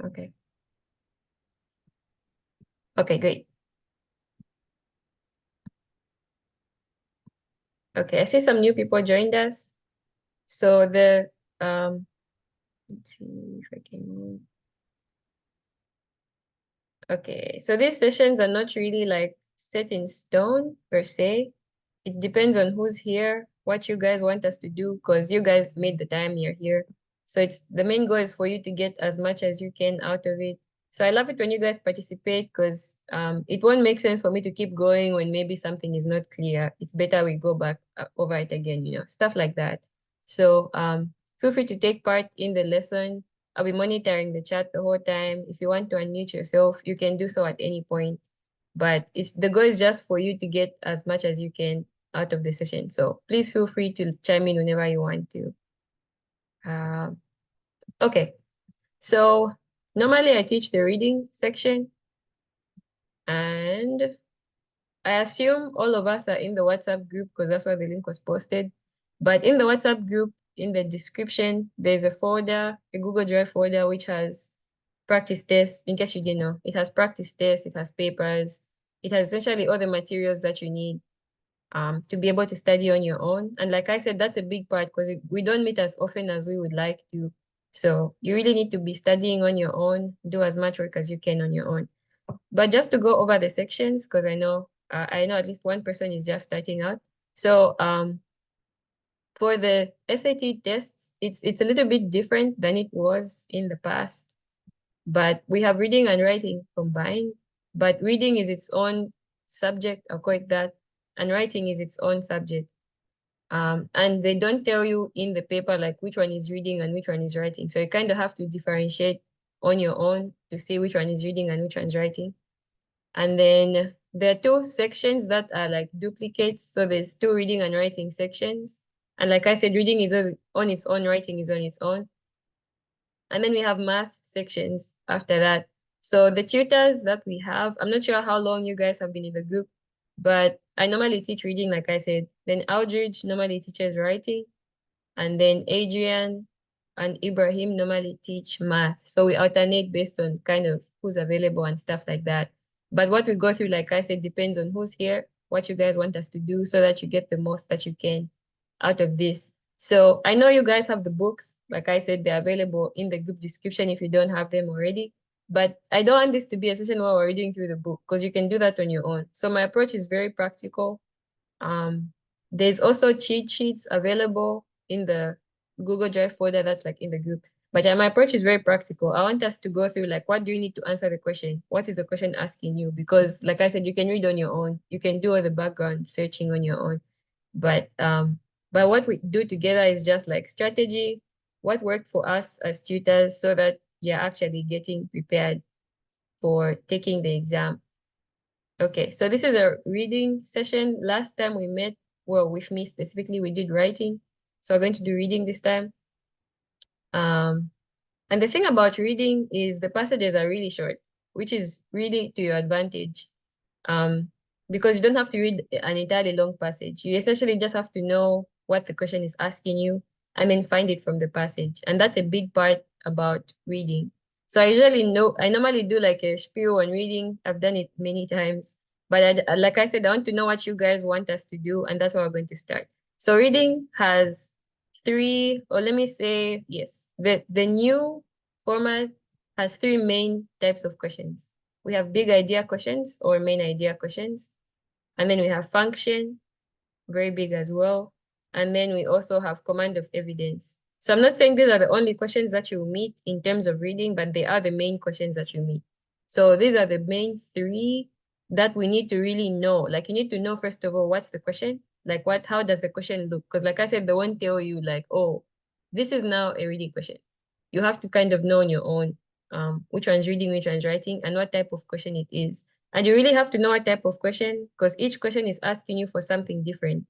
Okay. Okay, great. Okay, I see some new people joined us. So let's see if I can. Okay, so these sessions are not really like set in stone per se. It depends on who's here, what you guys want us to do, because you guys made the time you're here. So it's the main goal is for you to get as much as you can out of it. So I love it when you guys participate because it won't make sense for me to keep going when maybe something is not clear. It's better we go back over it again, stuff like that. So feel free to take part in the lesson. I'll be monitoring the chat the whole time. If you want to unmute yourself, you can do so at any point. But the goal is just for you to get as much as you can out of the session. So please feel free to chime in whenever you want to. Okay, so normally I teach the reading section, and I assume all of us are in the WhatsApp group because that's where the link was posted. But in the WhatsApp group, in the description, there's a folder, a Google Drive folder, which has practice tests. In case you didn't know, it has practice tests, it has papers, it has essentially all the materials that you need to be able to study on your own. And like I said, that's a big part because we don't meet as often as we would like to. So you really need to be studying on your own, do as much work as you can on your own. But just to go over the sections, because I know at least one person is just starting out. So for the SAT tests, it's a little bit different than it was in the past. But we have reading and writing combined. But reading is its own subject, I'll call it that, and writing is its own subject. And they don't tell you in the paper like which one is reading and which one is writing. So you kind of have to differentiate on your own to see which one is reading and which one's writing. And then there are two sections that are like duplicates. So there's two reading and writing sections. And like I said, reading is on its own, writing is on its own. And then we have math sections after that. So the tutors that we have, I'm not sure how long you guys have been in the group, but I normally teach reading, like I said. Then Aldridge normally teaches writing. And then Adrian and Ibrahim normally teach math. So we alternate based on kind of who's available and stuff like that. But what we go through, like I said, depends on who's here, what you guys want us to do so that you get the most that you can out of this. So I know you guys have the books. Like I said, they're available in the group description if you don't have them already. But I don't want this to be a session where we're reading through the book because you can do that on your own. So my approach is very practical. There's also cheat sheets available in the Google Drive folder that's like in the group. But my approach is very practical. I want us to go through like, what do you need to answer the question? What is the question asking you? Because like I said, you can read on your own. You can do all the background searching on your own. But what we do together is just like strategy, what worked for us as tutors so that you're actually getting prepared for taking the exam. Okay, so this is a reading session. Last time we met, well, with me specifically, we did writing. So we're going to do reading this time. And the thing about reading is the passages are really short, which is really to your advantage. Because you don't have to read an entirely long passage. You essentially just have to know what the question is asking you and then find it from the passage. And that's a big part about reading. So I normally do like a spiel on reading. I've done it many times. But like I said, I want to know what you guys want us to do, and that's where we're going to start. So reading has three, or let me say, yes, the new format has three main types of questions. We have big idea questions or main idea questions. And then we have function, very big as well. And then we also have command of evidence. So I'm not saying these are the only questions that you meet in terms of reading, but they are the main questions that you meet. So these are the main three that we need to really know. Like you need to know, first of all, what's the question? Like how does the question look? Because like I said, they won't tell you like, oh, this is now a reading question. You have to kind of know on your own which one's reading, which one's writing, and what type of question it is. And you really have to know what type of question because each question is asking you for something different,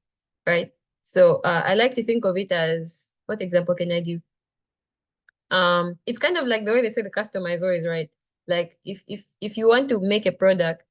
right? So I like to think of it as, what example can I give? It's kind of like the way they say the customer is always right. Like if you want to make a product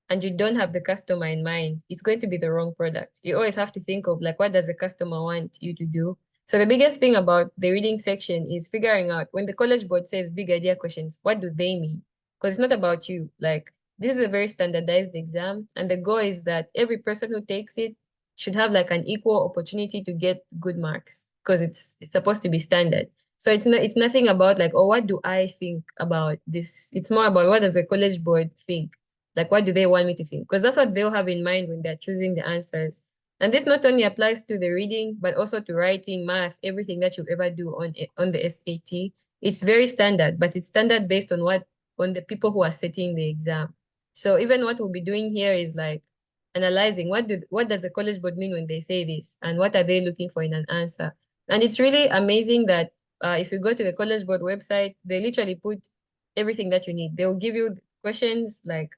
and you don't have the customer in mind, it's going to be the wrong product. You always have to think of like, what does the customer want you to do? So the biggest thing about the reading section is figuring out when the College Board says big idea questions, what do they mean? Because it's not about you. Like, this is a very standardized exam, and the goal is that every person who takes it should have like an equal opportunity to get good marks because it's supposed to be standard. So it's nothing about like, oh, what do I think about this? It's more about what does the College Board think? Like, what do they want me to think? Because that's what they'll have in mind when they're choosing the answers. And this not only applies to the reading, but also to writing, math, everything that you ever do on the SAT. It's very standard, but it's standard based on the people who are setting the exam. So even what we'll be doing here is like analyzing what does the College Board mean when they say this, and what are they looking for in an answer. And it's really amazing that if you go to the College Board website, they literally put everything that you need. They'll give you questions like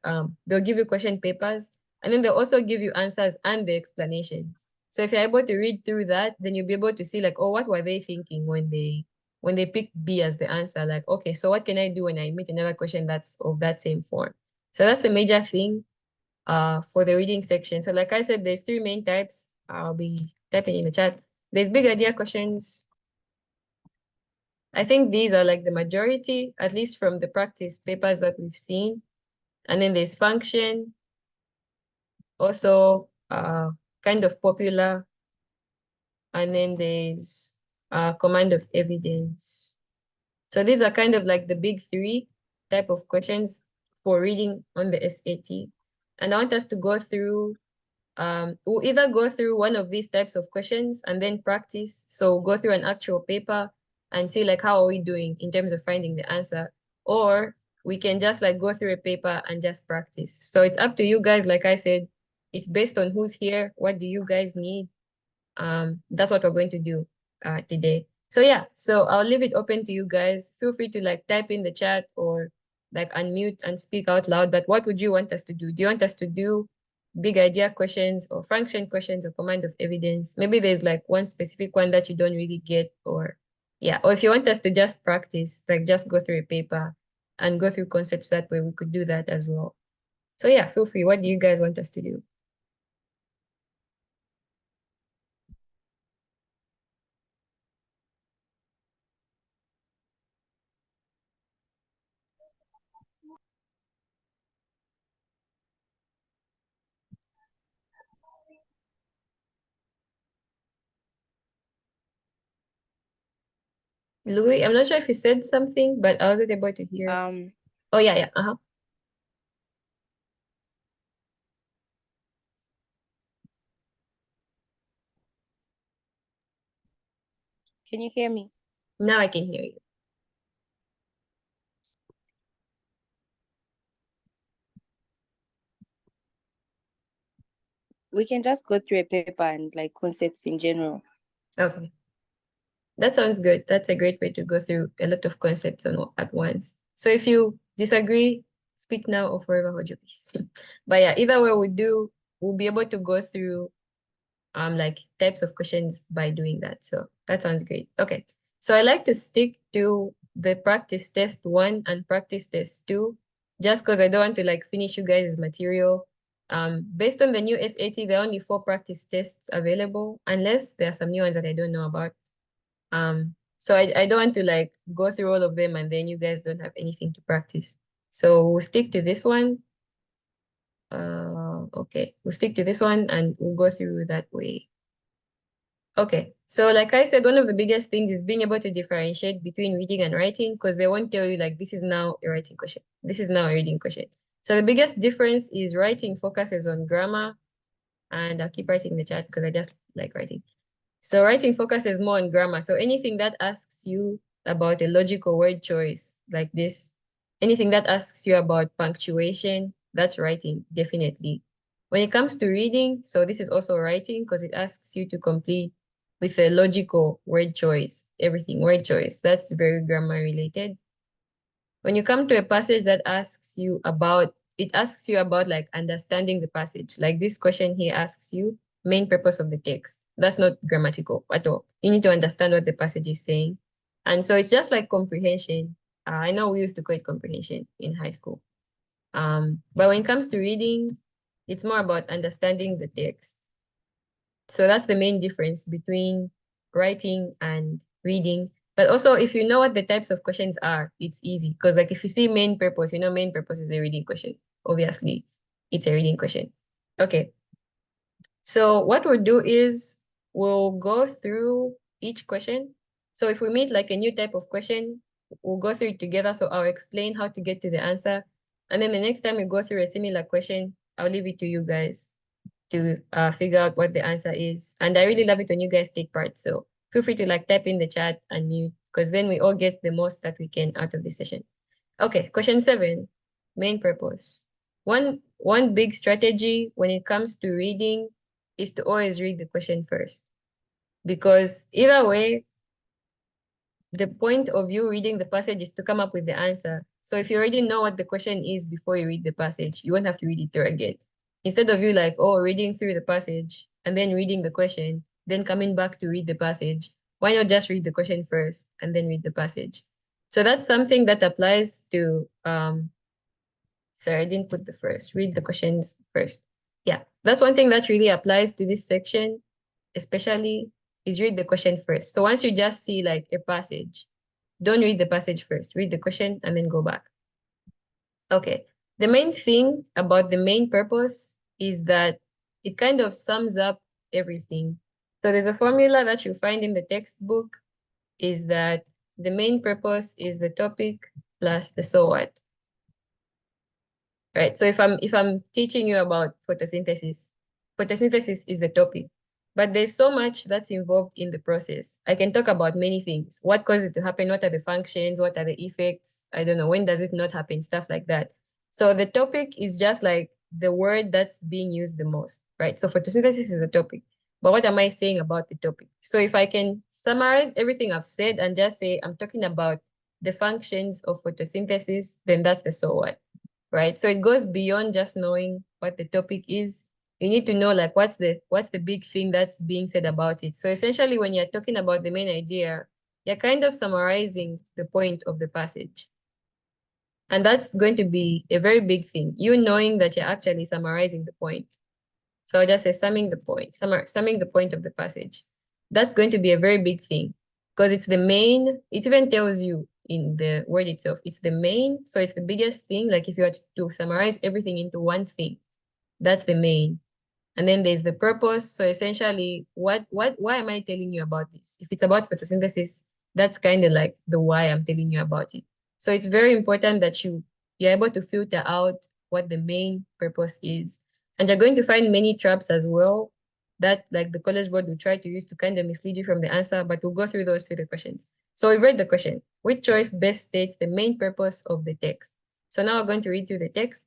they'll give you question papers, and then they'll also give you answers and the explanations. So if you're able to read through that, then you'll be able to see like, oh, what were they thinking when they picked B as the answer? Like, okay, so what can I do when I meet another question that's of that same form? So that's the major thing for the reading section. So like I said, there's three main types. I'll be typing in the chat. There's big idea questions. I think these are like the majority, at least from the practice papers that we've seen. And then there's function, also kind of popular. And then there's command of evidence. So these are kind of like the big three type of questions for reading on the SAT. And I want us to go through, we'll either go through one of these types of questions and then practice. So go through an actual paper and see like how are we doing in terms of finding the answer. Or we can just like go through a paper and just practice. So it's up to you guys. Like I said, it's based on who's here. What do you guys need? That's what we're going to do today. So yeah, so I'll leave it open to you guys. Feel free to like type in the chat or like unmute and speak out loud. But what would you want us to do? Do you want us to do big idea questions or function questions or command of evidence? Maybe there's like one specific one that you don't really get, or yeah, or if you want us to just practice, like just go through a paper and go through concepts that way, we could do that as well. So yeah, feel free. What do you guys want us to do? Louis, I'm not sure if you said something, but I wasn't able to hear. Oh yeah, yeah. Uh-huh. Can you hear me? Now I can hear you. We can just go through a paper and like concepts in general. Okay. That sounds good. That's a great way to go through a lot of concepts at once. So if you disagree, speak now or forever hold your peace. But yeah, either way we'll be able to go through like types of questions by doing that. So that sounds great. Okay. So I like to stick to the practice test 1 and practice test 2, just because I don't want to like finish you guys' material. Based on the new SAT, there are only 4 practice tests available, unless there are some new ones that I don't know about. So I don't want to like go through all of them and then you guys don't have anything to practice. So we'll stick to this one. Okay, we'll stick to this one and we'll go through that way. Okay, so like I said, one of the biggest things is being able to differentiate between reading and writing, because they won't tell you like this is now a writing question, this is now a reading question. So the biggest difference is writing focuses on grammar, and I'll keep writing in the chat because I just like writing. So writing focuses more on grammar. So anything that asks you about a logical word choice like this, anything that asks you about punctuation, that's writing, definitely. When it comes to reading, so this is also writing because it asks you to complete with a logical word choice, everything, word choice. That's very grammar related. When you come to a passage that asks you about, it asks you about like understanding the passage. Like this question here asks you, main purpose of the text. That's not grammatical at all. You need to understand what the passage is saying. And so it's just like comprehension. I know we used to call it comprehension in high school. But when it comes to reading, it's more about understanding the text. So that's the main difference between writing and reading. But also, if you know what the types of questions are, it's easy. Because like if you see main purpose, you know main purpose is a reading question. Obviously, it's a reading question. Okay. So what we'll do is we'll go through each question. So if we meet like a new type of question, we'll go through it together. So I'll explain how to get to the answer. And then the next time we go through a similar question, I'll leave it to you guys to figure out what the answer is. And I really love it when you guys take part. So feel free to like type in the chat and mute, because then we all get the most that we can out of this session. Okay, question 7, main purpose. One big strategy when it comes to reading is to always read the question first. Because either way, the point of you reading the passage is to come up with the answer. So if you already know what the question is before you read the passage, you won't have to read it through again. Instead of you like, oh, reading through the passage and then reading the question, then coming back to read the passage, why not just read the question first and then read the passage? So that's something that applies to, sorry, I didn't put the first, read the questions first. Yeah, that's one thing that really applies to this section, especially is read the question first. So once you just see like a passage, don't read the passage first, read the question and then go back. Okay, the main thing about the main purpose is that it kind of sums up everything. So there's a formula that you find in the textbook is that the main purpose is the topic plus the so what. Right, so if I'm teaching you about photosynthesis is the topic, but there's so much that's involved in the process. I can talk about many things. What causes it to happen? What are the functions? What are the effects? I don't know. When does it not happen? Stuff like that. So the topic is just like the word that's being used the most, right? So photosynthesis is a topic, but what am I saying about the topic? So if I can summarize everything I've said and just say I'm talking about the functions of photosynthesis, then that's the so what. Right? So it goes beyond just knowing what the topic is. You need to know like what's the big thing that's being said about it. So essentially when you're talking about the main idea, you're kind of summarizing the point of the passage. And that's going to be a very big thing, you knowing that you're actually summarizing the point. So I'll just say summing the point, summing the point of the passage. That's going to be a very big thing because it's the main, it even tells you in the word itself, it's the main, so it's the biggest thing. Like if you were to summarize everything into one thing, that's the main. And then there's the purpose. So essentially, why am I telling you about this? If it's about photosynthesis, that's kind of like the why I'm telling you about it. So it's very important that you're able to filter out what the main purpose is. And you're going to find many traps as well that like the College Board will try to use to kind of mislead you from the answer, but we'll go through those through the questions. So we read the question, which choice best states the main purpose of the text? So now we're going to read through the text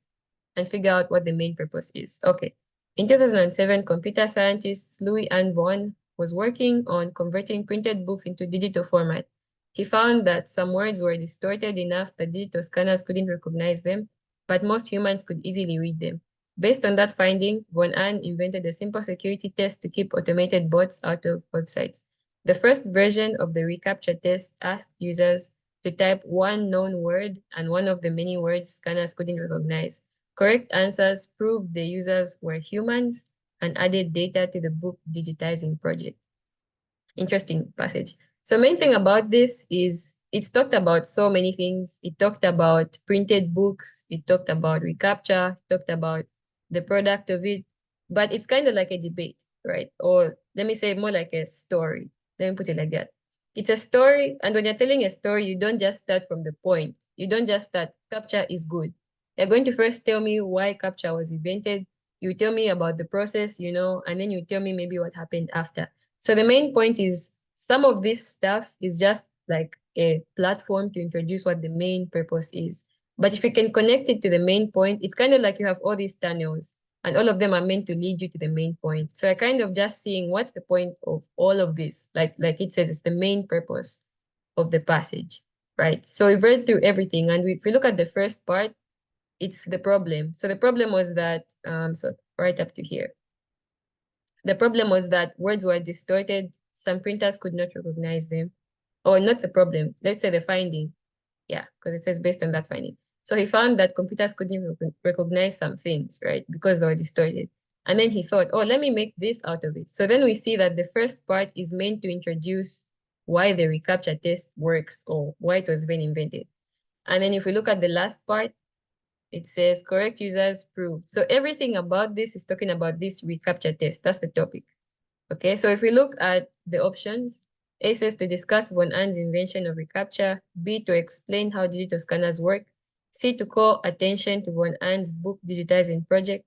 and figure out what the main purpose is. Okay. In 2007, computer scientist Louis Ann Vaughan was working on converting printed books into digital format. He found that some words were distorted enough that digital scanners couldn't recognize them, but most humans could easily read them. Based on that finding, Von Ahn invented a simple security test to keep automated bots out of websites. The first version of the reCAPTCHA test asked users to type one known word and one of the many words scanners couldn't recognize. Correct answers proved the users were humans and added data to the book digitizing project. Interesting passage. So main thing about this is it's talked about so many things. It talked about printed books. It talked about reCAPTCHA. It talked about the product of it. But it's kind of like a debate, right? Or let me say more like a story. Let me put it like that. It's a story. And when you're telling a story, you don't just start from the point. You don't just start, CAPTCHA is good. You're going to first tell me why CAPTCHA was invented. You tell me about the process, and then you tell me maybe what happened after. So the main point is some of this stuff is just like a platform to introduce what the main purpose is. But if you can connect it to the main point, it's kind of like you have all these tunnels and all of them are meant to lead you to the main point. So I kind of just seeing what's the point of all of this. Like it says, it's the main purpose of the passage, right? So we've read through everything. And if we look at the first part, it's the problem. So the problem was that, so right up to here. The problem was that words were distorted. Some printers could not recognize them. Or not the problem, let's say the finding. Yeah, because it says based on that finding. So he found that computers couldn't recognize some things, right? Because they were distorted. And then he thought, oh, let me make this out of it. So then we see that the first part is meant to introduce why the reCAPTCHA test works or why it was even invented. And then if we look at the last part, it says correct users proved. So everything about this is talking about this reCAPTCHA test. That's the topic. Okay, so if we look at the options, A says to discuss von An's invention of reCAPTCHA, B to explain how digital scanners work, C to call attention to von An's book digitizing project,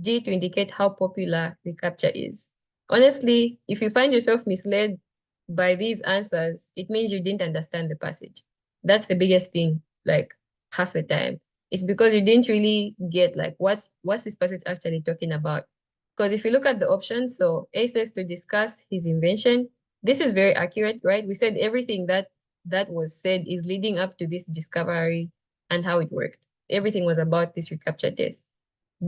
D to indicate how popular reCAPTCHA is. Honestly, if you find yourself misled by these answers, it means you didn't understand the passage. That's the biggest thing, like half the time. It's because you didn't really get like what's this passage actually talking about. Because if you look at the options, so A says to discuss his invention. This is very accurate, right? We said everything that was said is leading up to this discovery and how it worked. Everything was about this reCAPTCHA test.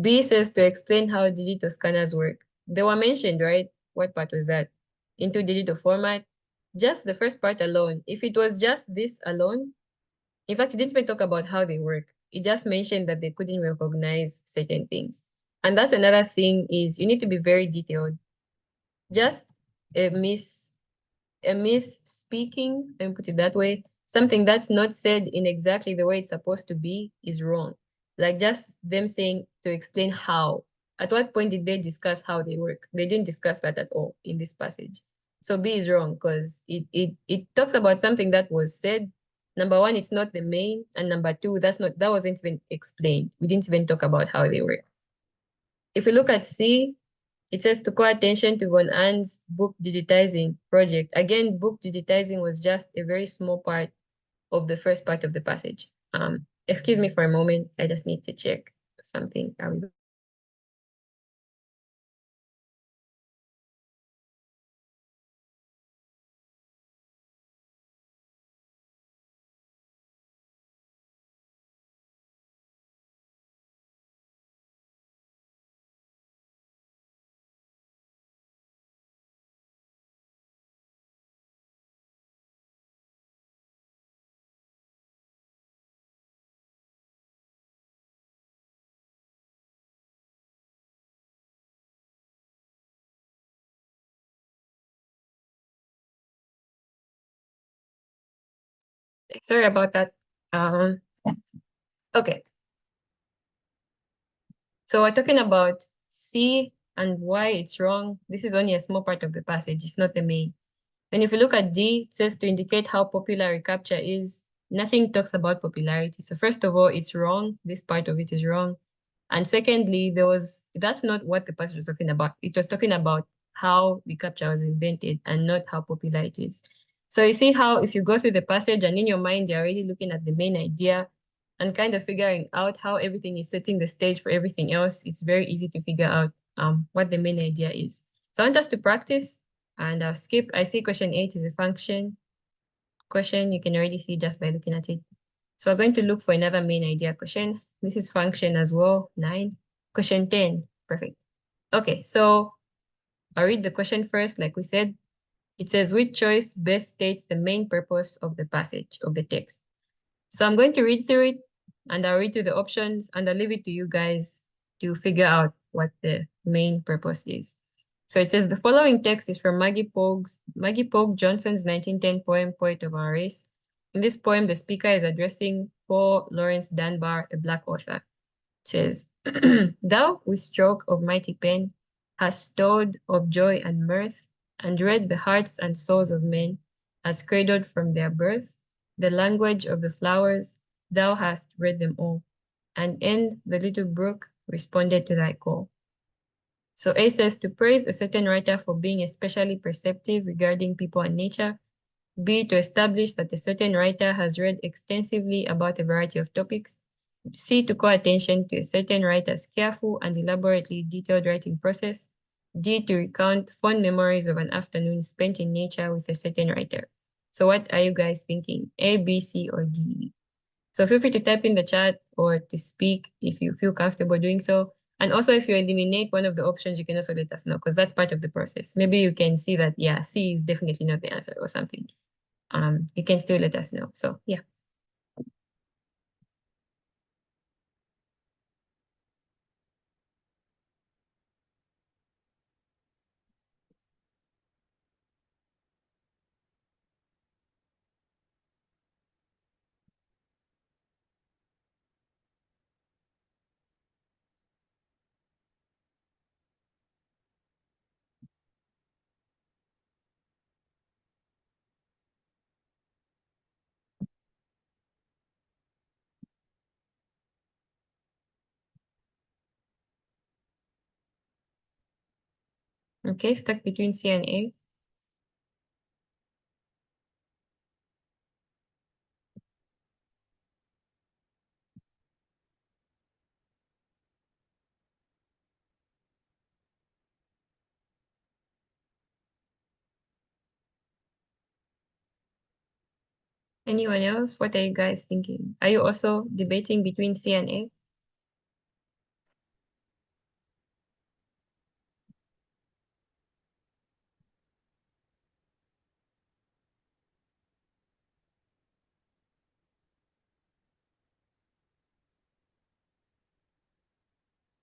B says to explain how digital scanners work. They were mentioned, right? What part was that? Into digital format. Just the first part alone. If it was just this alone, in fact, it didn't even talk about how they work. It just mentioned that they couldn't recognize certain things. And that's another thing is you need to be very detailed. Just a misspeaking, let me put it that way, something that's not said in exactly the way it's supposed to be is wrong. Like just them saying to explain how. At what point did they discuss how they work? They didn't discuss that at all in this passage. So B is wrong because it talks about something that was said. Number one, it's not the main, and number two, that wasn't even explained. We didn't even talk about how they work. If we look at C, it says to call attention to von An's book digitizing project. Again, book digitizing was just a very small part of the first part of the passage. Excuse me for a moment. I just need to check something. Sorry about that. Okay. So we're talking about C and why it's wrong. This is only a small part of the passage. It's not the main. And if you look at D, it says to indicate how popular reCAPTCHA is. Nothing talks about popularity. So first of all, it's wrong. This part of it is wrong. And secondly, that's not what the passage was talking about. It was talking about how reCAPTCHA was invented and not how popular it is. So you see how if you go through the passage and in your mind, you're already looking at the main idea and kind of figuring out how everything is setting the stage for everything else, it's very easy to figure out what the main idea is. So I want us to practice and I'll skip. I see question 8 is a function question. You can already see just by looking at it. So we're going to look for another main idea question. This is function as well, 9. Question 10, perfect. Okay, so I'll read the question first, like we said. It says, which choice best states the main purpose of the passage, of the text? So I'm going to read through it, and I'll read through the options, and I'll leave it to you guys to figure out what the main purpose is. So it says, the following text is from Maggie Pogue Johnson's 1910 poem, Poet of Our Race. In this poem, the speaker is addressing Paul Lawrence Dunbar, a Black author. It says, thou with stroke of mighty pen hast stowed of joy and mirth, and read the hearts and souls of men as cradled from their birth. The language of the flowers, thou hast read them all, and in the little brook responded to thy call. So A says to praise a certain writer for being especially perceptive regarding people and nature. B, to establish that a certain writer has read extensively about a variety of topics. C, to call attention to a certain writer's careful and elaborately detailed writing process. D, to recount fond memories of an afternoon spent in nature with a certain writer. So what are you guys thinking? A, B, C, or D? So feel free to type in the chat or to speak if you feel comfortable doing so. And also if you eliminate one of the options, you can also let us know because that's part of the process. Maybe you can see that, yeah, C is definitely not the answer or something. You can still let us know. So yeah. Okay, stuck between C and A. Anyone else? What are you guys thinking? Are you also debating between C and A?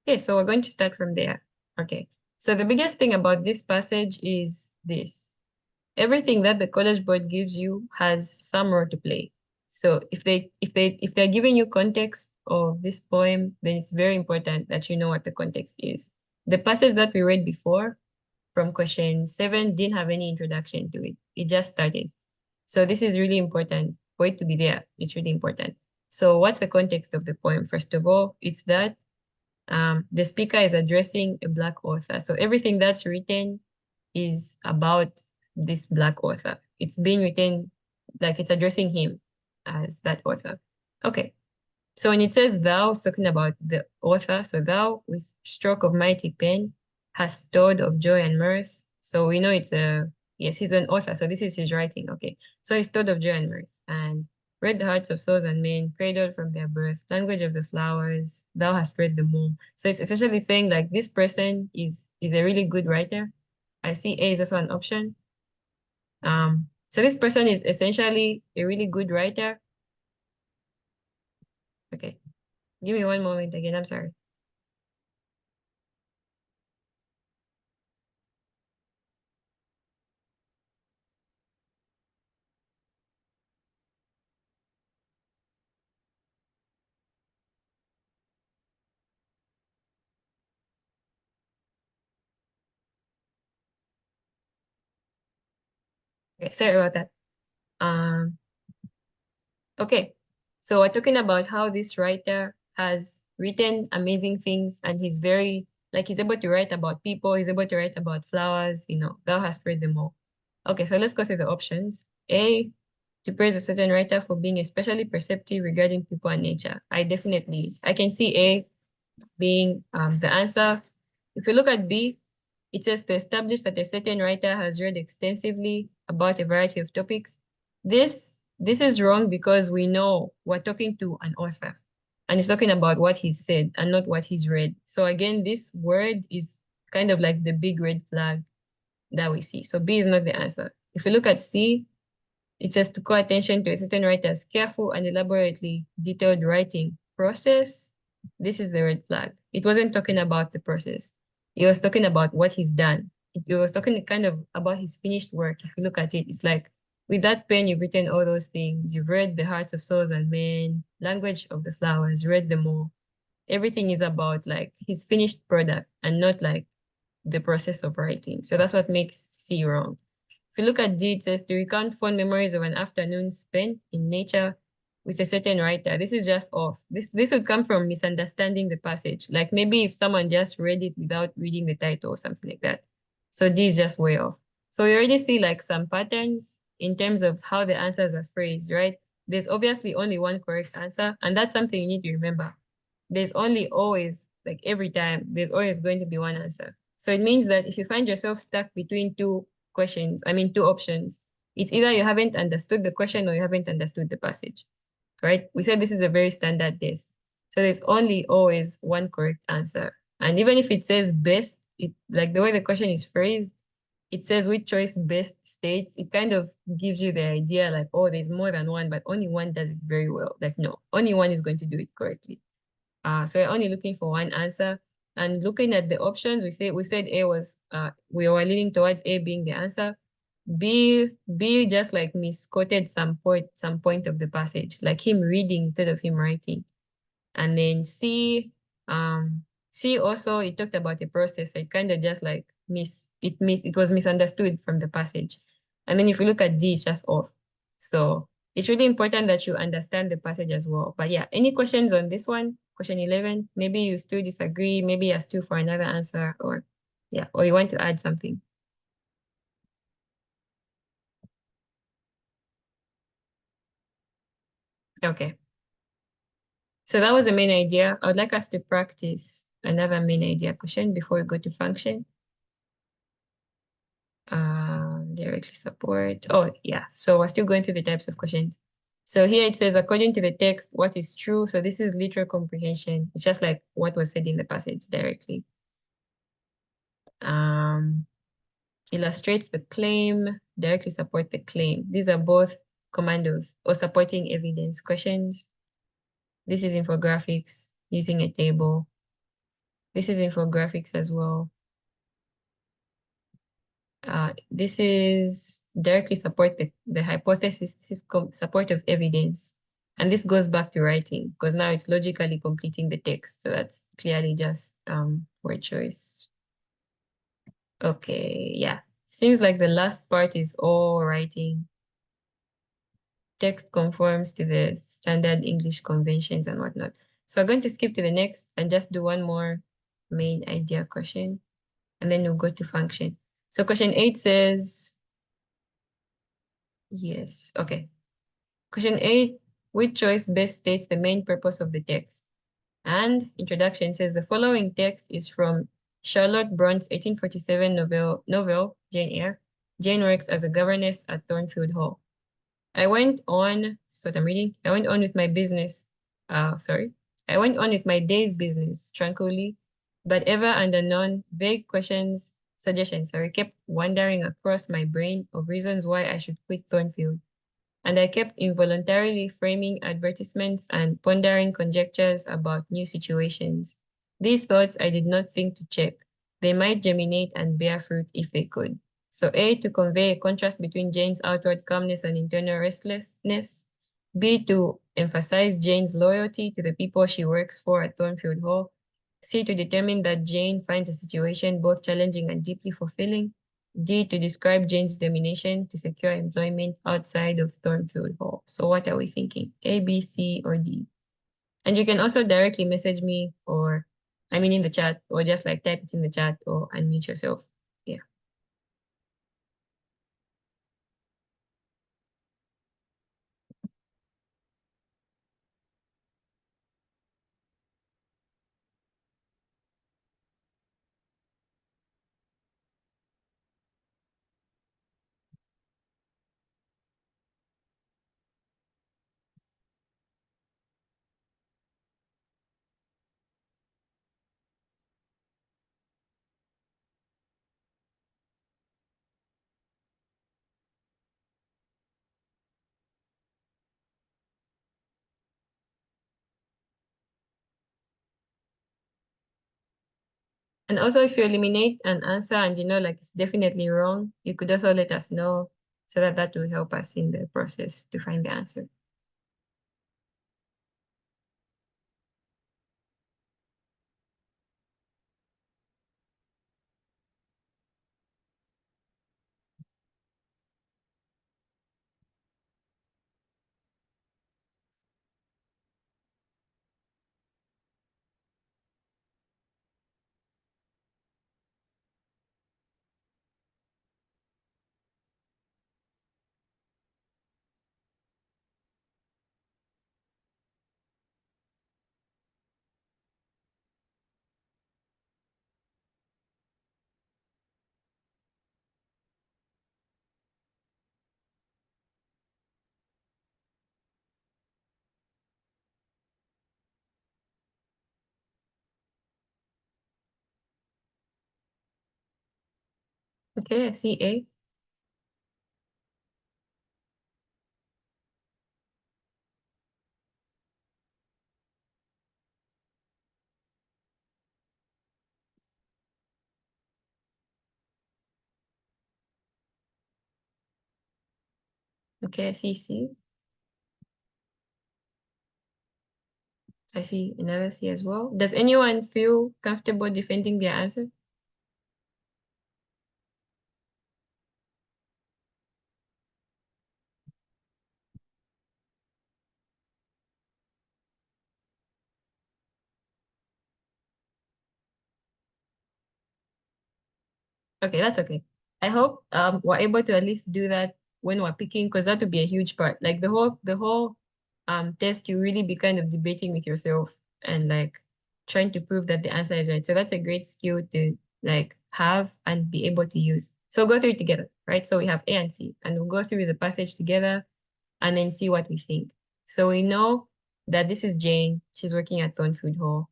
Okay, so we're going to start from there. Okay, so the biggest thing about this passage is this. Everything that the College Board gives you has some role to play. So if they're giving you context of this poem, then it's very important that you know what the context is. The passage that we read before from question 7 didn't have any introduction to it. It just started. So this is really important for it to be there. It's really important. So what's the context of the poem? First of all, it's that the speaker is addressing a Black author. So everything that's written is about this Black author. It's being written like it's addressing him as that author. Okay. So when it says thou, it's talking about the author. So thou with stroke of mighty pen has stored of joy and mirth. So we know it's yes, he's an author. So this is his writing. Okay. So he's stored of joy and mirth and read the hearts of souls and men, cradled from their birth, language of the flowers, thou hast read the moon. So it's essentially saying like this person is a really good writer. I see A is also an option. So this person is essentially a really good writer. Okay. Give me one moment again. I'm sorry. Okay, sorry about that. Um, okay. So we're talking about how this writer has written amazing things and he's very, like he's able to write about people, he's able to write about flowers, thou hast spread them all. Okay, so let's go through the options. A, to praise a certain writer for being especially perceptive regarding people and nature. I can see A being the answer. If you look at B, it says to establish that a certain writer has read extensively about a variety of topics. This is wrong because we know we're talking to an author and he's talking about what he's said and not what he's read. So again, this word is kind of like the big red flag that we see. So B is not the answer. If you look at C, it says to call attention to a certain writer's careful and elaborately detailed writing process. This is the red flag. It wasn't talking about the process. It was talking about what he's done. It was talking kind of about his finished work. If you look at it, it's like with that pen, you've written all those things. You've read the hearts of souls and men, language of the flowers, read them all. Everything is about like his finished product and not like the process of writing. So that's what makes C wrong. If you look at D, it says to recount fond memories of an afternoon spent in nature with a certain writer. This is just off. This would come from misunderstanding the passage. Like maybe if someone just read it without reading the title or something like that. So D is just way off. So we already see like some patterns in terms of how the answers are phrased, right? There's obviously only one correct answer, and that's something you need to remember. There's only always, like every time, there's always going to be one answer. So it means that if you find yourself stuck between two options, it's either you haven't understood the question or you haven't understood the passage, right? We said this is a very standard test. So there's only always one correct answer. And even if it says best, it like the way the question is phrased, it says which choice best states, it kind of gives you the idea like, oh, there's more than one, but only one does it very well. Like, no, only one is going to do it correctly. So we're only looking for one answer. And looking at the options, we said A was we were leaning towards A being the answer. B just like misquoted some point of the passage, like him reading instead of him writing. And then C also it talked about the process, so it kind of just like it was misunderstood from the passage. And then if you look at D, it's just off. So it's really important that you understand the passage as well. But yeah, any questions on this one? Question 11, maybe you still disagree, maybe you're still for another answer or Yeah, or you want to add something? Okay. So that was the main idea. I would like us to practice another main idea question before we go to function. Directly support. Oh, yeah. So we're still going through the types of questions. So here it says, according to the text, what is true? So this is literal comprehension. It's just like what was said in the passage directly. Um, illustrates the claim, directly support the claim. These are both command of or supporting evidence questions. This is infographics using a table. This is infographics as well. This is directly support the hypothesis. This is support of evidence. And this goes back to writing because now it's logically completing the text. So that's clearly just word choice. Okay, yeah. Seems like the last part is all writing. Text conforms to the standard English conventions and whatnot. So I'm going to skip to the next and just do one more main idea question. And then we'll go to function. So question 8 says, yes, okay. Question 8, which choice best states the main purpose of the text? And introduction says the following text is from Charlotte Brondt's 1847 novel Jane Eyre. Jane works as a governess at Thornfield Hall. I went on, this is what I'm reading. I went on with my business. I went on with my day's business tranquilly, but ever and anon, vague suggestions, kept wandering across my brain of reasons why I should quit Thornfield. And I kept involuntarily framing advertisements and pondering conjectures about new situations. These thoughts I did not think to check. They might germinate and bear fruit if they could. So A, to convey a contrast between Jane's outward calmness and internal restlessness. B, to emphasize Jane's loyalty to the people she works for at Thornfield Hall. C, to determine that Jane finds the situation both challenging and deeply fulfilling. D, to describe Jane's determination to secure employment outside of Thornfield Hall. So what are we thinking? A, B, C, or D? And you can also directly message me or, I mean, in the chat, or just like type it in the chat or unmute yourself. Yeah. And also if you eliminate an answer and you know like it's definitely wrong, you could also let us know so that that will help us in the process to find the answer. Okay, I see A. Okay, I see C. I see another C as well. Does anyone feel comfortable defending their answer? Okay, that's okay. I hope we're able to at least do that when we're picking, because that would be a huge part. Like the whole test, you really be kind of debating with yourself and like trying to prove that the answer is right. So that's a great skill to like have and be able to use. So go through it together, right? So we have A and C, and we'll go through the passage together and then see what we think. So we know that this is Jane. She's working at Thornfield Hall.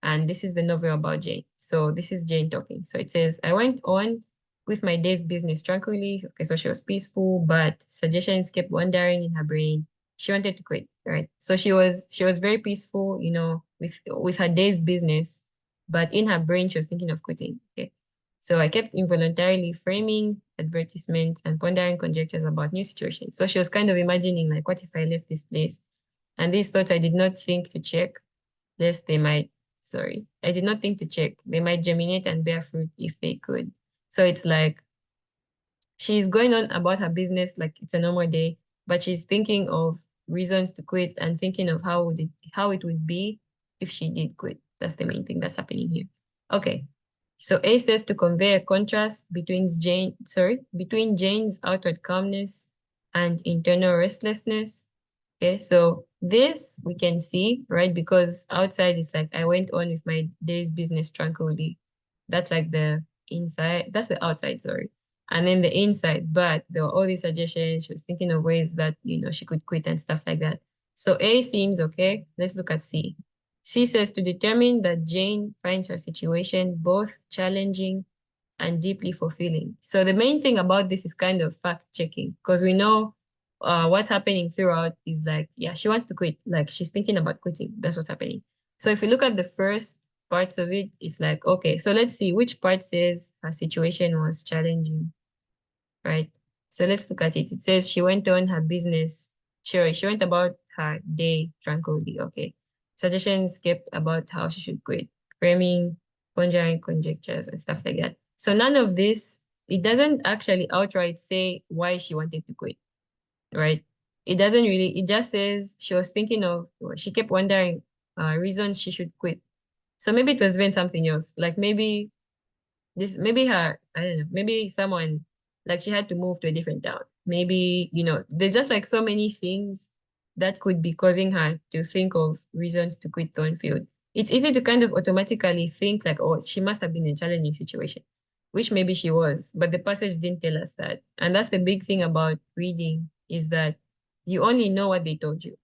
And this is the novel about Jane. So this is Jane talking. So it says, I went on with my day's business tranquilly. Okay, so she was peaceful, but suggestions kept wandering in her brain. She wanted to quit, right? So she was very peaceful, with her day's business, but in her brain she was thinking of quitting. Okay. So I kept involuntarily framing advertisements and pondering conjectures about new situations. So she was kind of imagining like, what if I left this place? And these thoughts I did not think to check, lest they might, sorry, I did not think to check. They might germinate and bear fruit if they could. So it's like she's going on about her business like it's a normal day, but she's thinking of reasons to quit and thinking of how it would be if she did quit. That's the main thing that's happening here. Okay. So A says to convey a contrast between Jane's outward calmness and internal restlessness. Okay, so this we can see, right? Because outside it's like I went on with my day's business tranquilly. That's like the inside, that's the outside, sorry. And then the inside, but there were all these suggestions. She was thinking of ways that, she could quit and stuff like that. So A seems okay. Let's look at C. C says to determine that Jane finds her situation both challenging and deeply fulfilling. So the main thing about this is kind of fact checking, because we know what's happening throughout is like, yeah, she wants to quit. Like she's thinking about quitting. That's what's happening. So if you look at the first parts of it, it's like, okay, so let's see which part says her situation was challenging, right? So let's look at it. It says she went on her business. Sure, she went about her day tranquilly. Okay. Suggestions kept about how she should quit, framing, conjuring conjectures, and stuff like that. So none of this, it doesn't actually outright say why she wanted to quit, right? It doesn't really, it just says she was thinking of, or she kept wondering reasons she should quit. So maybe it was even something else. Like maybe I don't know, maybe someone, like she had to move to a different town. Maybe, there's just like so many things that could be causing her to think of reasons to quit Thornfield. It's easy to kind of automatically think like, oh, she must have been in a challenging situation, which maybe she was, but the passage didn't tell us that. And that's the big thing about reading, is that you only know what they told you.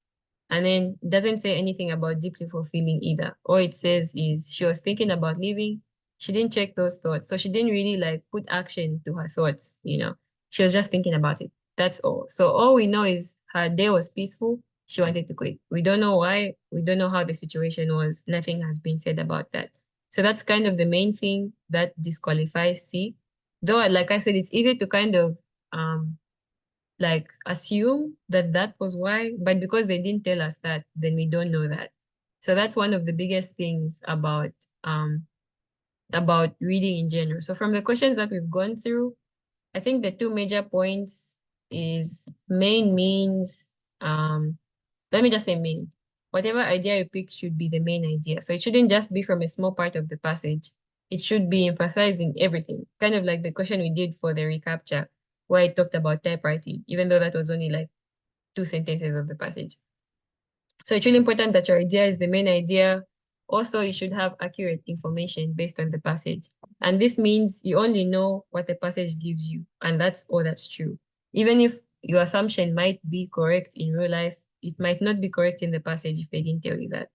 And then it doesn't say anything about deeply fulfilling either. All it says is she was thinking about leaving. She didn't check those thoughts. So she didn't really like put action to her thoughts. She was just thinking about it. That's all. So all we know is her day was peaceful. She wanted to quit. We don't know why. We don't know how the situation was. Nothing has been said about that. So that's kind of the main thing that disqualifies C. Though, like I said, it's easy to kind of like assume that that was why, but because they didn't tell us that, then we don't know that. So that's one of the biggest things about reading in general. So from the questions that we've gone through, I think the two major points is main means let me just say main. Whatever idea you pick should be the main idea. So it shouldn't just be from a small part of the passage. It should be emphasized in everything. Kind of like the question we did for the recaptcha, where I talked about typewriting, even though that was only like 2 sentences of the passage. So it's really important that your idea is the main idea. Also, you should have accurate information based on the passage. And this means you only know what the passage gives you, and that's all that's true. Even if your assumption might be correct in real life, it might not be correct in the passage if they didn't tell you that.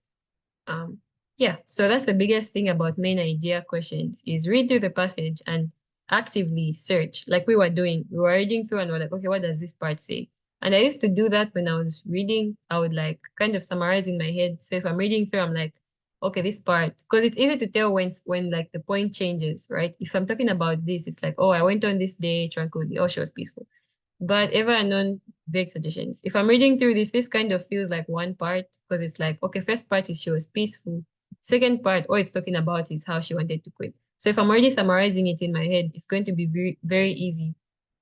Yeah, so that's the biggest thing about main idea questions is read through the passage and actively search like we were doing. We were reading through and we're like, okay, what does this part say? And I used to do that when I was reading. I would like kind of summarize in my head. So if I'm reading through, I'm like, okay, this part, because it's easy to tell when like the point changes, right? If I'm talking about this, it's like, oh, I went on this day tranquilly. Oh, she was peaceful. But ever and non vague suggestions. If I'm reading through this kind of feels like one part because it's like, okay, first part is she was peaceful. Second part, all it's talking about is how she wanted to quit. So if I'm already summarizing it in my head, it's going to be very, very easy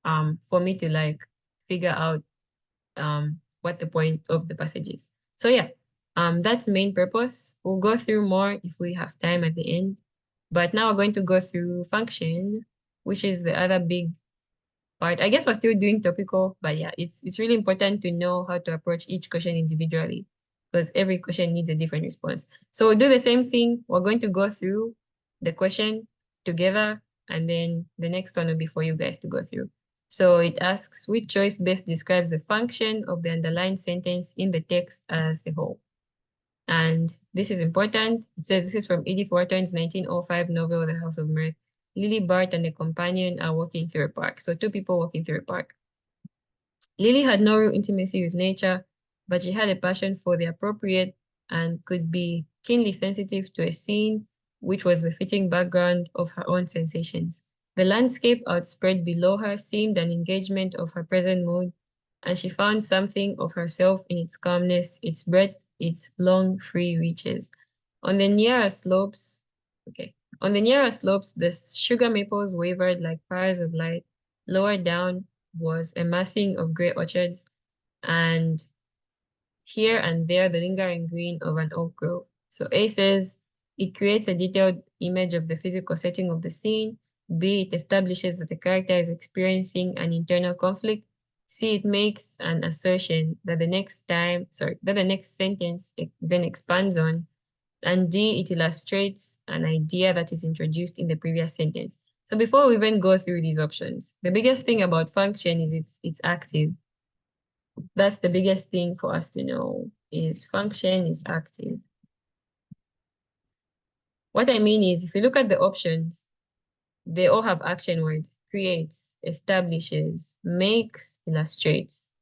for me to like figure out what the point of the passage is. So yeah, that's main purpose. We'll go through more if we have time at the end. But now we're going to go through function. which is the other big part. I guess we're still doing topical, but yeah, it's really important to know how to approach each question individually because every question needs a different response. So we'll do the same thing. We're going to go through the question together, and then the next one will be for you guys to go through. So it asks, which choice best describes the function of the underlined sentence in the text as a whole? And this is important. It says this is from Edith Wharton's 1905 novel, The House of Mirth. Lily, Bart, and a companion are walking through a park. So two people walking through a park. Lily had no real intimacy with nature, but she had a passion for the appropriate and could be keenly sensitive to a scene which was the fitting background of her own sensations. The landscape outspread below her seemed an engagement of her present mood, and she found something of herself in its calmness, its breadth, its long, free reaches. On the nearer slopes, on the nearer slopes, the sugar maples wavered like fires of light. Lower down was a massing of gray orchards, and here and there the lingering green of an oak grove. So A says it creates a detailed image of the physical setting of the scene. B, it establishes that the character is experiencing an internal conflict. C, it makes an assertion that the next sentence then expands on. And D, it illustrates an idea that is introduced in the previous sentence. So before we even go through these options, the biggest thing about function is it's active. That's the biggest thing for us to know is function is active. What I mean is if you look at the options, they all have action words: creates, establishes, makes, illustrates.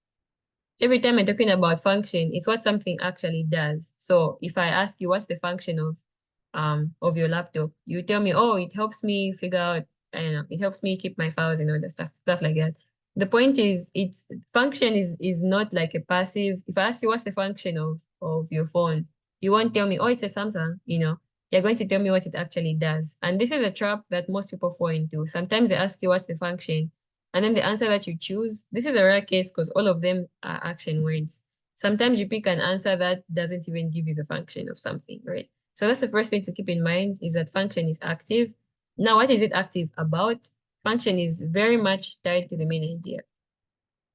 Every time I'm talking about function, it's what something actually does. So if I ask you what's the function of your laptop, you tell me, oh, it helps me figure out, I don't know, it helps me keep my files and all that stuff like that. The point is, its function is not like a passive. If I ask you what's the function of your phone, you won't tell me, oh, it's a Samsung, You're going to tell me what it actually does. And this is a trap that most people fall into. Sometimes they ask you what's the function, and then the answer that you choose, this is a rare case because all of them are action words. Sometimes you pick an answer that doesn't even give you the function of something, right? So that's the first thing to keep in mind is that function is active. Now, what is it active about? Function is very much tied to the main idea.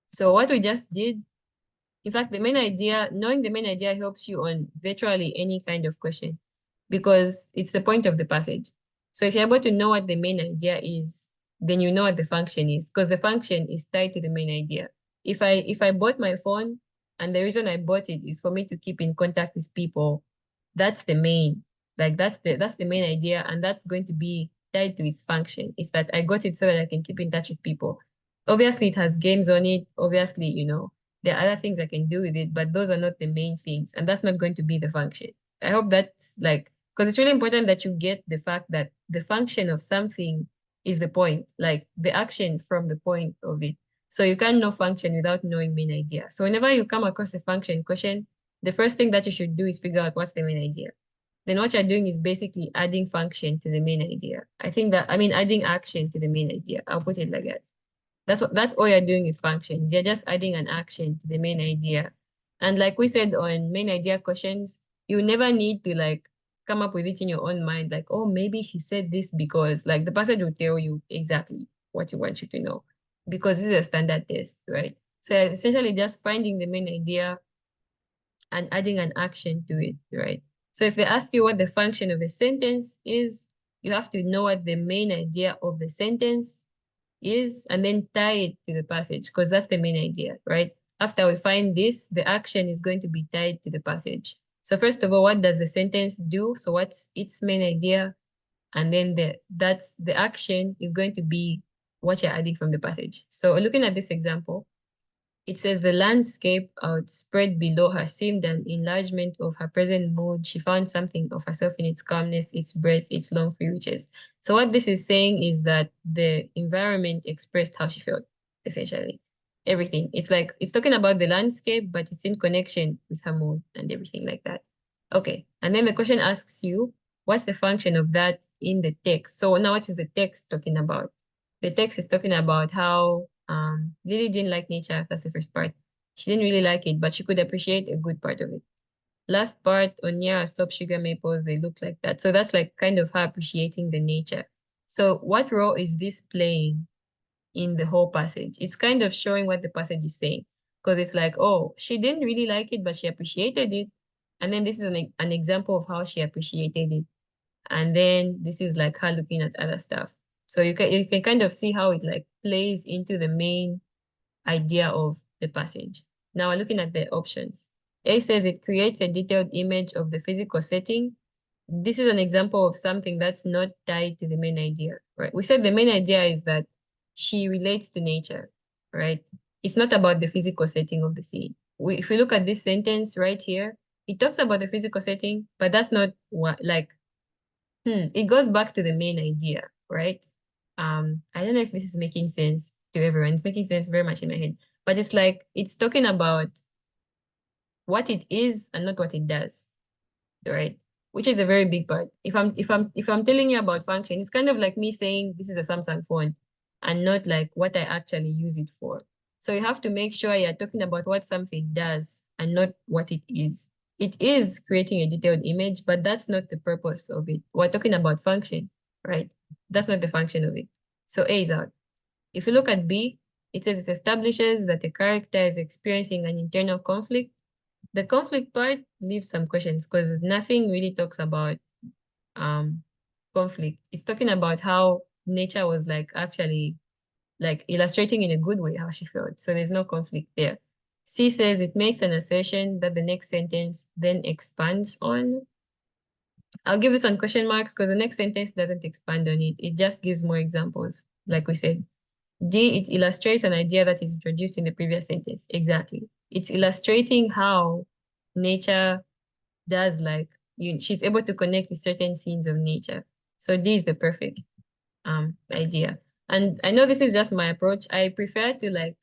So what we just did, in fact, knowing the main idea helps you on virtually any kind of question because it's the point of the passage. So if you're able to know what the main idea is, then you know what the function is because the function is tied to the main idea. If I bought my phone and the reason I bought it is for me to keep in contact with people, that's the main, that's the main idea, and that's going to be tied to its function. It's that I got it so that I can keep in touch with people. Obviously, it has games on it. Obviously, there are other things I can do with it, but those are not the main things, and that's not going to be the function. I hope that's because it's really important that you get the fact that the function of something is the point, like the action from the point of it. So you can't know function without knowing main idea. So whenever you come across a function question, the first thing that you should do is figure out what's the main idea. Then what you're doing is basically adding function to the main idea. Adding action to the main idea. I'll put it like that. That's all you're doing with functions. You're just adding an action to the main idea. And like we said on main idea questions, you never need to come up with it in your own mind, like, oh, maybe he said this because the passage will tell you exactly what he wants you to know. Because this is a standard test, right? So essentially just finding the main idea and adding an action to it, right? So if they ask you what the function of a sentence is, you have to know what the main idea of the sentence is and then tie it to the passage because that's the main idea, right? After we find this, the action is going to be tied to the passage. So first of all, what does the sentence do? So what's its main idea? And then the action is going to be what you're adding from the passage. So looking at this example, it says the landscape outspread below her seemed an enlargement of her present mood. She found something of herself in its calmness, its breadth, its long free reaches. So what this is saying is that the environment expressed how she felt, essentially. Everything. It's talking about the landscape, but it's in connection with her mood and everything like that. Okay. And then the question asks you, what's the function of that in the text? So now what is the text talking about? The text is talking about how Lily didn't like nature. That's the first part. She didn't really like it, but she could appreciate a good part of it. Last part, on near stop sugar maples, they look like that. So that's kind of her appreciating the nature. So what role is this playing in the whole passage? It's kind of showing what the passage is saying. Because it's like, oh, she didn't really like it, but she appreciated it. And then this is an example of how she appreciated it. And then this is like her looking at other stuff. So you can kind of see how it like plays into the main idea of the passage. Now we're looking at the options. A says it creates a detailed image of the physical setting. This is an example of something that's not tied to the main idea, right? We said the main idea is that she relates to nature, right? It's not about the physical setting of the scene. If we look at this sentence right here, it talks about the physical setting, but that's not what, like, it goes back to the main idea, right? I don't know if this is making sense to everyone. It's making sense very much in my head, but it's like it's talking about what it is and not what it does, right? Which is a very big part. If I'm telling you about function, it's kind of like me saying this is a Samsung phone and not like what I actually use it for. So you have to make sure you're talking about what something does and not what it is. It is creating a detailed image, but that's not the purpose of it. We're talking about function, right? That's not the function of it. So A is out. If you look at B, it says it establishes that a character is experiencing an internal conflict. The conflict part leaves some questions because nothing really talks about um conflict. It's talking about how nature was like actually like illustrating in a good way how she felt. So there's no conflict there. C says it makes an assertion that the next sentence then expands on. I'll give this on question marks because the next sentence doesn't expand on it. It just gives more examples, like we said. D, it illustrates an idea that is introduced in the previous sentence. Exactly. It's illustrating how nature does like she's able to connect with certain scenes of nature. So D is the perfect idea. And I know this is just my approach. I prefer to like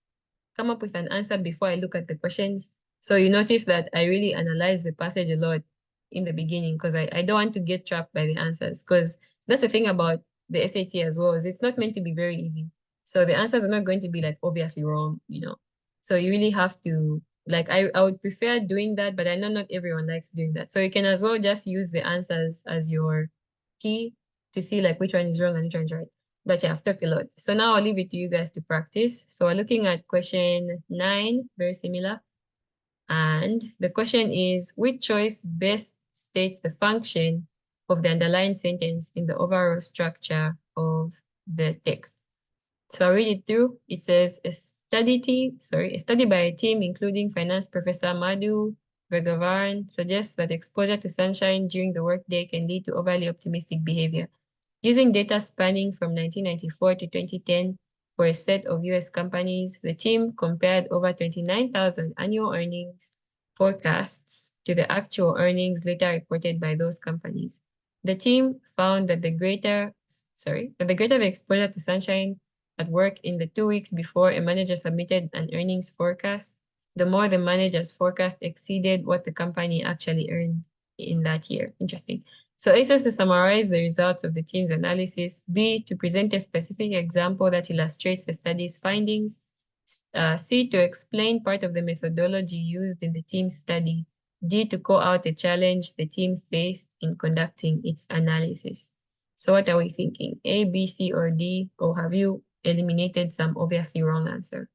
come up with an answer before I look at the questions. So you notice that I really analyze the passage a lot in the beginning because I don't want to get trapped by the answers because that's the thing about the SAT as well is it's not meant to be very easy. So the answers are not going to be like obviously wrong. So you really have to like I would prefer doing that, but I know not everyone likes doing that. So you can as well just use the answers as your key to see like which one is wrong and which one is right. But yeah, I've talked a lot. So now I'll leave it to you guys to practice. So we're looking at question 9, very similar. And the question is, which choice best states the function of the underlying sentence in the overall structure of the text? So I'll read it through. It says, a study by a team including finance professor Madhu Vegavaran suggests that exposure to sunshine during the workday can lead to overly optimistic behavior. Using data spanning from 1994 to 2010 for a set of US companies, the team compared over 29,000 annual earnings forecasts to the actual earnings later reported by those companies. The team found that the greater the exposure to sunshine at work in the 2 weeks before a manager submitted an earnings forecast, the more the manager's forecast exceeded what the company actually earned in that year. Interesting. So A says to summarize the results of the team's analysis, B, to present a specific example that illustrates the study's findings, C, to explain part of the methodology used in the team's study, D, to call out a challenge the team faced in conducting its analysis. So what are we thinking? A, B, C, or D? Or have you eliminated some obviously wrong answer?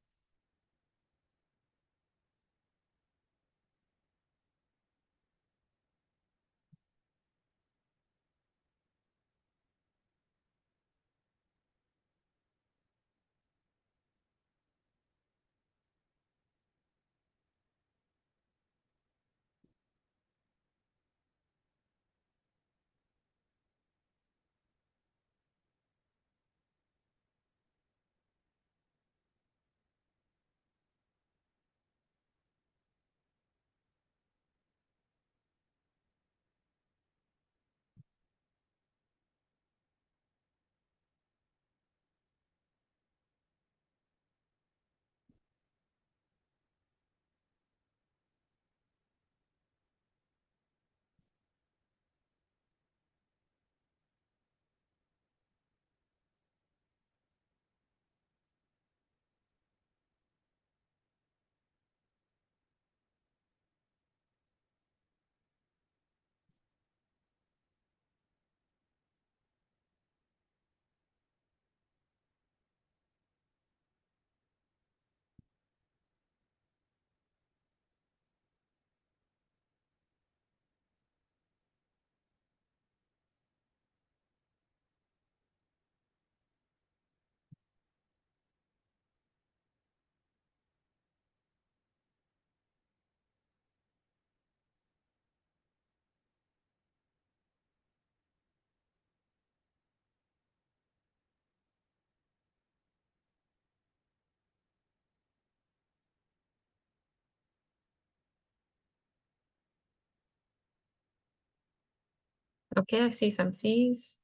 Okay, I see some C's.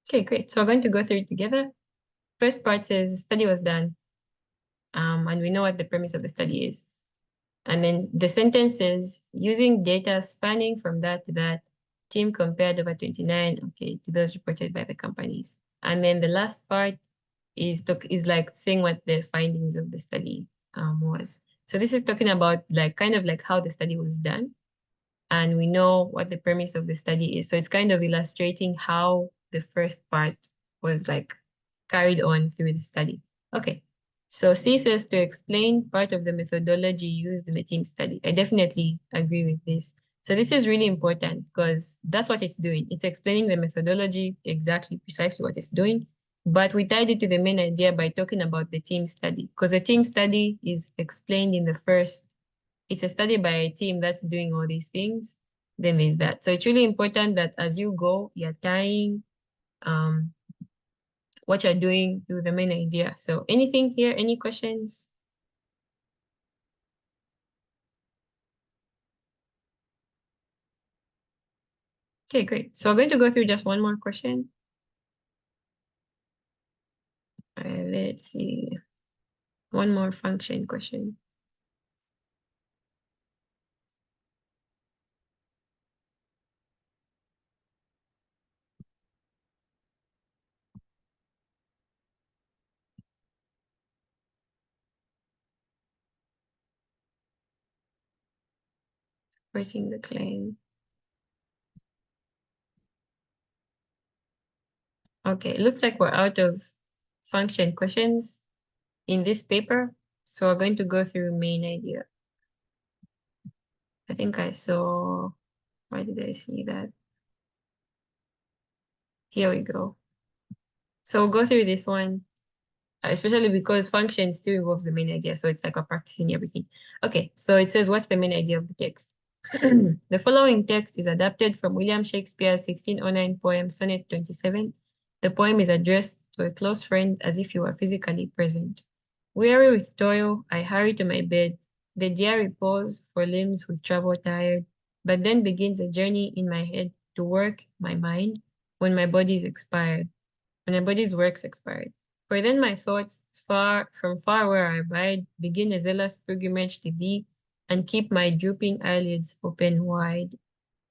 Okay, great. So we're going to go through it together. First part says study was done. And we know what the premise of the study is. And then the sentence says, using data spanning from that to that, team compared over 29, okay, to those reported by the companies. And then the last part is like saying what the findings of the study was. So this is talking about like kind of like how the study was done. And we know what the premise of the study is. So it's kind of illustrating how the first part was like carried on through the study. Okay. So C says to explain part of the methodology used in the team study. I definitely agree with this. So this is really important because that's what it's doing. It's explaining the methodology exactly, precisely what it's doing. But we tied it to the main idea by talking about the team study because the team study is explained in the first, it's a study by a team that's doing all these things. Then there's that. So it's really important that as you go, you're tying um, what you're doing to the main idea. So anything here, any questions? Okay, great. So we're going to go through just one more question. Let's see. One more function question. Writing the claim. Okay, it looks like we're out of function questions in this paper. So we're going to go through main idea. I think I saw, why did I see that? Here we go. So we'll go through this one, especially because function still involves the main idea. So it's like we're practicing everything. Okay, so it says, what's the main idea of the text? The following text is adapted from William Shakespeare's 1609 poem, Sonnet 27. The poem is addressed to a close friend as if he were physically present. Weary with toil, I hurry to my bed. The dear repose for limbs with travel tired, but then begins a journey in my head to work my mind when my body is expired, when my body's works expired. For then my thoughts, far from far where I abide, begin a zealous pilgrimage to thee, and keep my drooping eyelids open wide.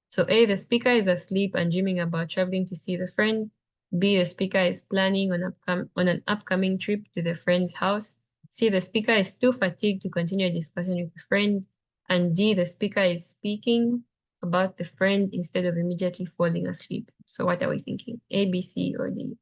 So A, the speaker is asleep and dreaming about traveling to see the friend. B, the speaker is planning on an upcoming trip to the friend's house. C, the speaker is too fatigued to continue a discussion with the friend. And D, the speaker is speaking about the friend instead of immediately falling asleep. So what are we thinking? A, B, C, or D?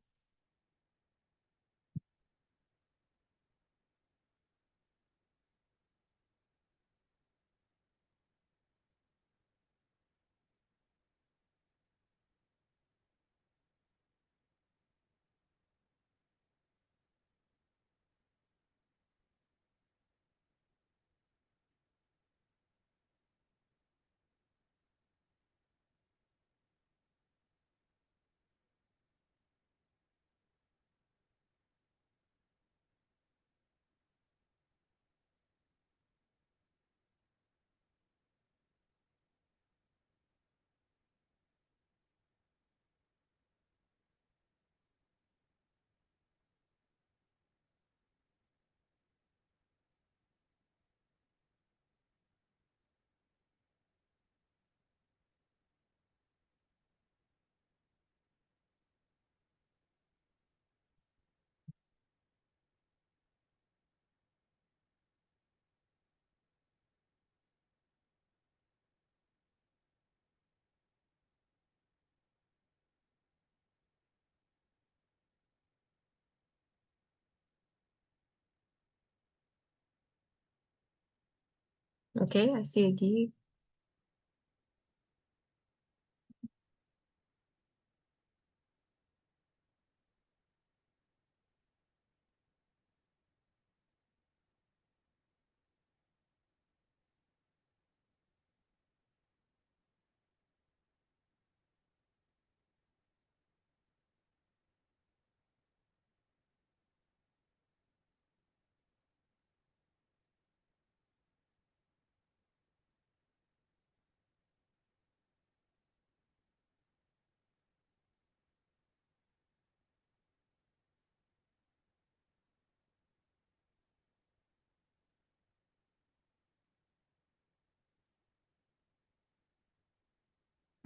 Okay, I see a D.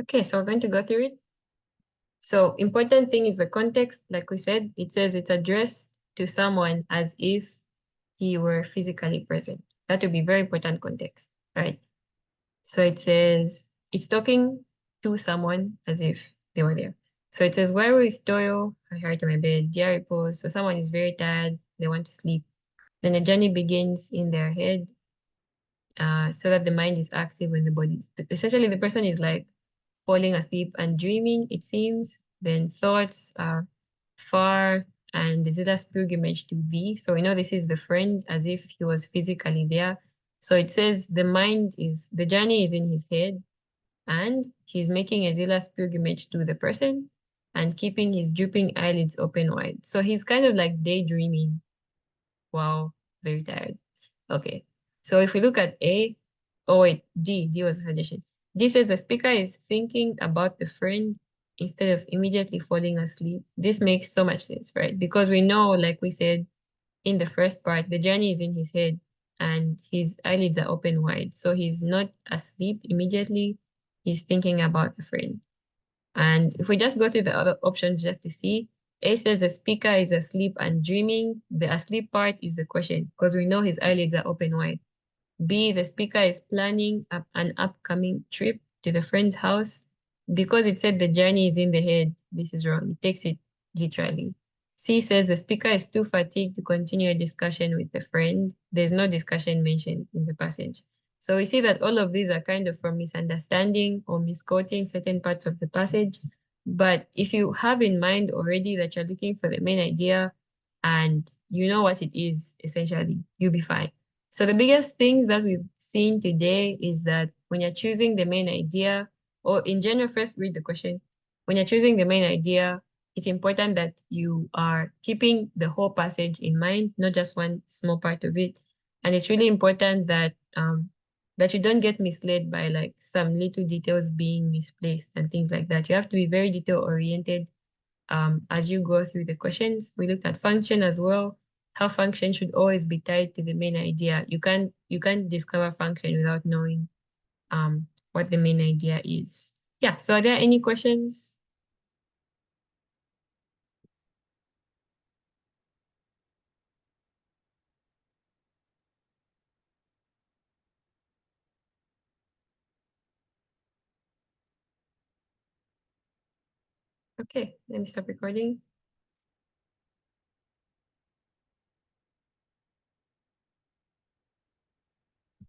Okay, so we're going to go through it. So important thing is the context. Like we said, it says it's addressed to someone as if he were physically present. That would be very important context, right? So it says it's talking to someone as if they were there. So it says, where with toil, I heard in my bed, dear repose. So someone is very tired, they want to sleep. Then the journey begins in their head, so that the mind is active when the body, essentially the person is like falling asleep and dreaming, it seems. Then thoughts are far and the Zillah's pilgrimage to thee. So we know this is the friend as if he was physically there. So it says the journey is in his head and he's making a zealous pilgrimage to the person and keeping his drooping eyelids open wide. So he's kind of like daydreaming. Wow, very tired. Okay. So if we look at A, oh wait, D was a suggestion. D says the speaker is thinking about the friend instead of immediately falling asleep. This makes so much sense, right? Because we know, like we said in the first part, the journey is in his head and his eyelids are open wide. So he's not asleep immediately. He's thinking about the friend. And if we just go through the other options just to see, A says the speaker is asleep and dreaming. The asleep part is the question because we know his eyelids are open wide. B, the speaker is planning an upcoming trip to the friend's house. Because it said the journey is in the head, this is wrong. It takes it literally. C says the speaker is too fatigued to continue a discussion with the friend. There's no discussion mentioned in the passage. So we see that all of these are kind of from misunderstanding or misquoting certain parts of the passage. But if you have in mind already that you're looking for the main idea and you know what it is, essentially, you'll be fine. So the biggest things that we've seen today is that when you're choosing the main idea, or in general, first read the question. When you're choosing the main idea, it's important that you are keeping the whole passage in mind, not just one small part of it. And it's really important that you don't get misled by like some little details being misplaced and things like that. You have to be very detail oriented as you go through the questions. We looked at function as well. How function should always be tied to the main idea. You can't discover function without knowing what the main idea is. Yeah, so are there any questions? Okay, let me stop recording.